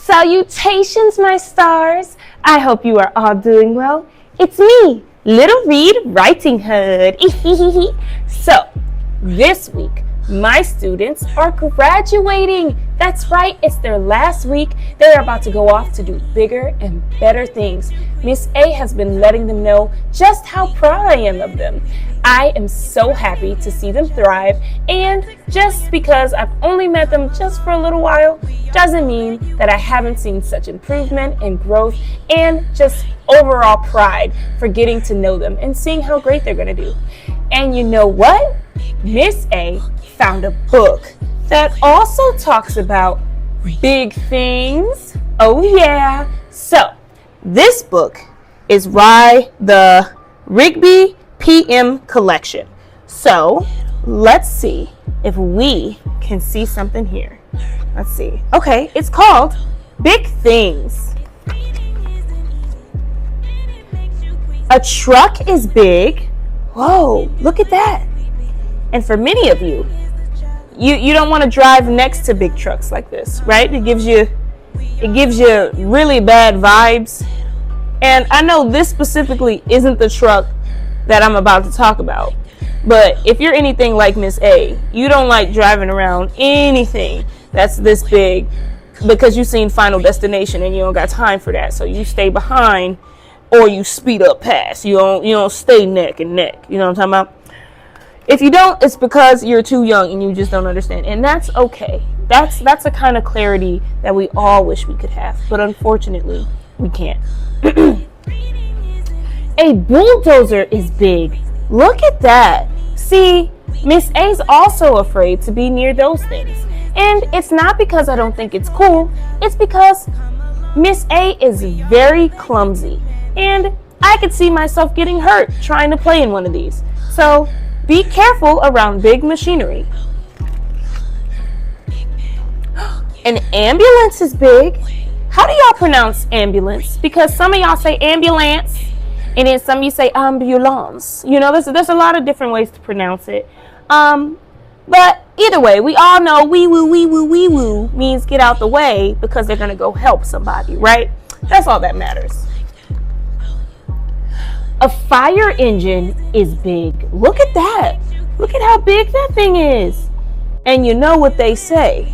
Salutations, my stars. I hope you are all doing well. It's me, Little Reed Writing Hood. So, this week, my students are graduating. That's right, it's their last week. They're about to go off to do bigger and better things. Miss A has been letting them know just how proud I am of them. I am so happy to see them thrive, and just because I've only met them just for a little while doesn't mean that I haven't seen such improvement and growth and just overall pride for getting to know them and seeing how great they're going to do. And you know what? Miss A found a book that also talks about big things. Oh yeah. So, this book is by the Rigby PM Collection. So, let's see if we can see something here. Let's see. Okay, it's called Big Things. A truck is big. Whoa, look at that. And for many of you, you don't want to drive next to big trucks like this, right? It gives you really bad vibes. And I know this specifically isn't the truck that I'm about to talk about. But if you're anything like Miss A, you don't like driving around anything that's this big because you've seen Final Destination and you don't got time for that. So you stay behind or you speed up past. You don't stay neck and neck. You know what I'm talking about? If you don't, it's because you're too young and you just don't understand. And that's okay. That's a kind of clarity that we all wish we could have. But unfortunately, we can't. A bulldozer is big. Look at that. See, Miss A's also afraid to be near those things. And it's not because I don't think it's cool. It's because Miss A is very clumsy. And I could see myself getting hurt trying to play in one of these. So be careful around big machinery. An ambulance is big. How do y'all pronounce ambulance? Because some of y'all say ambulance, and then some of you say ambulance. You know, there's a lot of different ways to pronounce it. But either way, we all know wee woo means get out the way because they're gonna go help somebody, right? That's all that matters. A fire engine is big. Look at that. Look at how big that thing is. And you know what they say.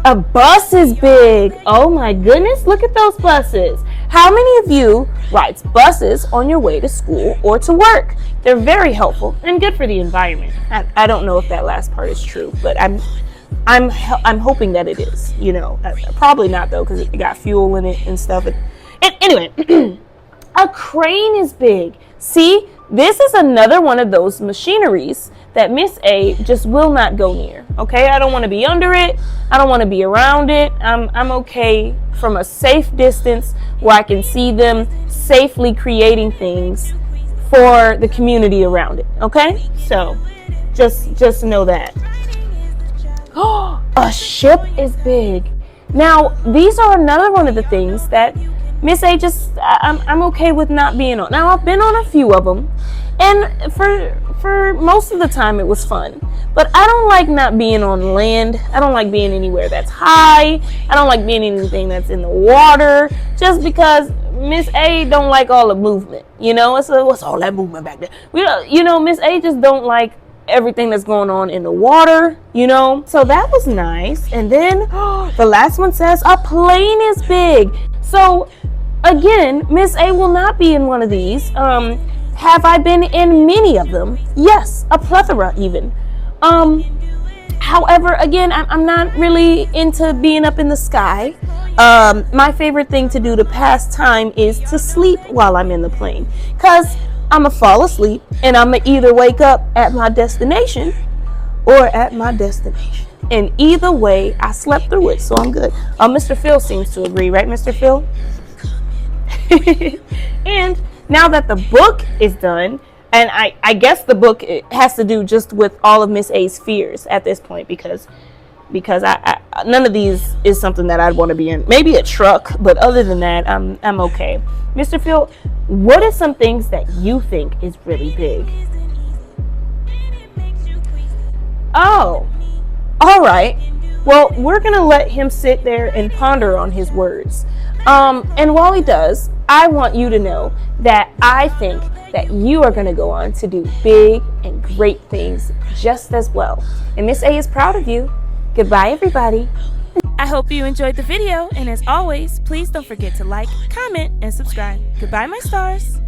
A bus is big. Oh my goodness, look at those buses. How many of you rides buses on your way to school or to work? They're very helpful and good for the environment. I don't know if that last part is true, but I'm hoping that it is. You know, probably not though, because it got fuel in it and stuff. And anyway, a crane is big. See, this is another one of those machineries that Miss A just will not go near. Okay, I don't want to be under it. I don't want to be around it. I'm okay from a safe distance where I can see them safely creating things for the community around it. Okay, so just know that. Oh, a ship is big. Now, these are another one of the things that Miss A I'm okay with not being on. Now, I've been on a few of them, and for most of the time it was fun. But I don't like not being on land. I don't like being anywhere that's high. I don't like being anything that's in the water, just because Miss A don't like all the movement. You know, what's all that movement back there? Miss A just don't like everything that's going on in the water, you know. So that was nice. And then the last one says a plane is big. So again, Miss A will not be in one of these. Have I been in many of them? Yes, a plethora even. However, again, I'm not really into being up in the sky. My favorite thing to do to pass time is to sleep while I'm in the plane, because I'm gonna fall asleep and I'm gonna either wake up at my destination or at my destination. And either way, I slept through it, so I'm good. Mr. Phil seems to agree, right, Mr. Phil? And now that the book is done, and I guess the book has to do just with all of Miss A's fears at this point, because I none of these is something that I'd want to be in. Maybe a truck, but other than that, I'm okay. Mr. Phil, what are some things that you think is really big? Oh, all right. Well, we're going to let him sit there and ponder on his words. And while he does, I want you to know that I think that you are going to go on to do big and great things just as well. And Miss A is proud of you. Goodbye, everybody. I hope you enjoyed the video, and as always, please don't forget to like, comment, and subscribe. Goodbye, my stars.